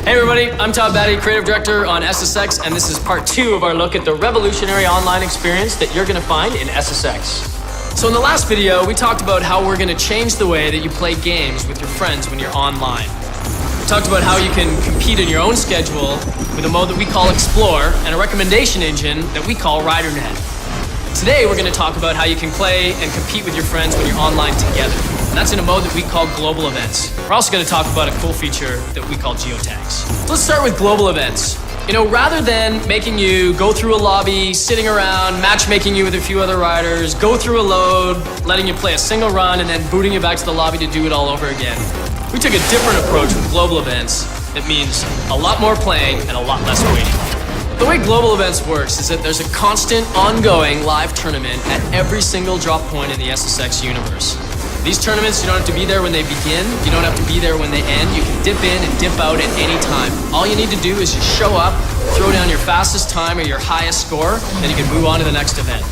Hey everybody, I'm Todd Batty, Creative Director on SSX, and this is part 2 of our look at the revolutionary online experience that you're going to find in SSX. So in the last video, we talked about how we're going to change the way that you play games with your friends when you're online. We talked about how you can compete in your own schedule with a mode that we call Explore and a recommendation engine that we call RiderNet. Today, we're going to talk about how you can play and compete with your friends when you're online together. And that's in a mode that we call global events. We're also going to talk about a cool feature that we call geotags. Let's start with global events. You know, rather than making you go through a lobby, sitting around, matchmaking you with a few other riders, go through a load, letting you play a single run, and then booting you back to the lobby to do it all over again, we took a different approach with global events that means a lot more playing and a lot less waiting. The way global events works is that there's a constant, ongoing live tournament at every single drop point in the SSX universe. These tournaments, you don't have to be there when they begin, you don't have to be there when they end, you can dip in and dip out at any time. All you need to do is just show up, throw down your fastest time or your highest score, then you can move on to the next event.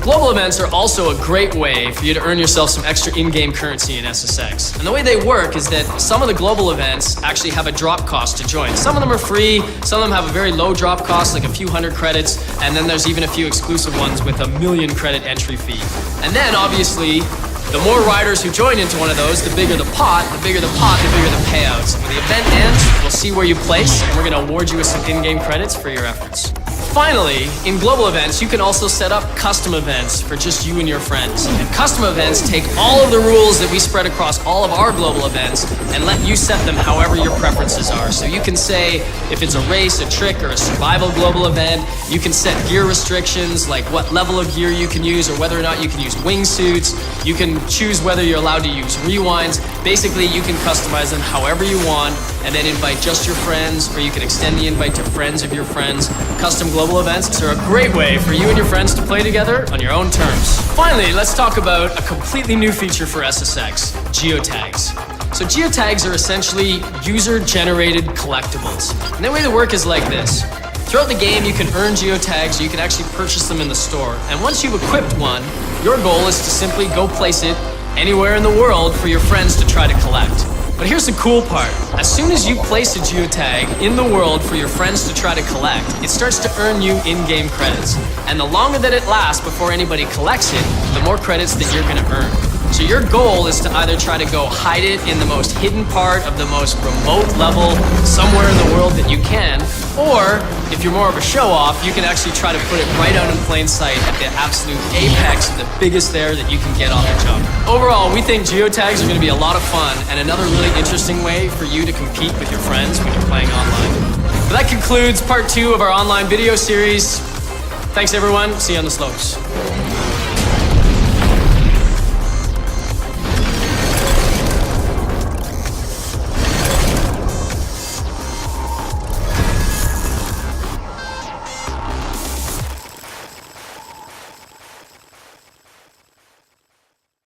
Global events are also a great way for you to earn yourself some extra in-game currency in SSX. And the way they work is that some of the global events actually have a drop cost to join. Some of them are free, some of them have a very low drop cost, like a few hundred credits, and then there's even a few exclusive ones with a 1,000,000 credit entry fee. And then, obviously, the more riders who join into one of those, the bigger the pot, the bigger the payouts. And when the event ends, we'll see where you place, and we're going to award you with some in-game credits for your efforts. Finally, in global events, you can also set up custom events for just you and your friends. And custom events take all of the rules that we spread across all of our global events and let you set them however your preferences are. So you can say if it's a race, a trick, or a survival global event, you can set gear restrictions like what level of gear you can use or whether or not you can use wingsuits. You can choose whether you're allowed to use rewinds. Basically, you can customize them however you want and then invite just your friends, or you can extend the invite to friends of your friends. Custom global events are a great way for you and your friends to play together on your own terms. Finally, let's talk about a completely new feature for SSX, geotags. So geotags are essentially user-generated collectibles. And the way they work is like this. Throughout the game, you can earn geotags, you can actually purchase them in the store. And once you've equipped one, your goal is to simply go place it anywhere in the world for your friends to try to collect. But here's the cool part. As soon as you place a geotag in the world for your friends to try to collect, it starts to earn you in-game credits. And the longer that it lasts before anybody collects it, the more credits that you're going to earn. So your goal is to either try to go hide it in the most hidden part of the most remote level somewhere in the world that you can, or if you're more of a show-off, you can actually try to put it right out in plain sight at the absolute apex, the biggest there that you can get on the jump. Overall, we think geotags are going to be a lot of fun and another really interesting way for you to compete with your friends when you're playing online. But that concludes part 2 of our online video series. Thanks everyone, see you on the slopes.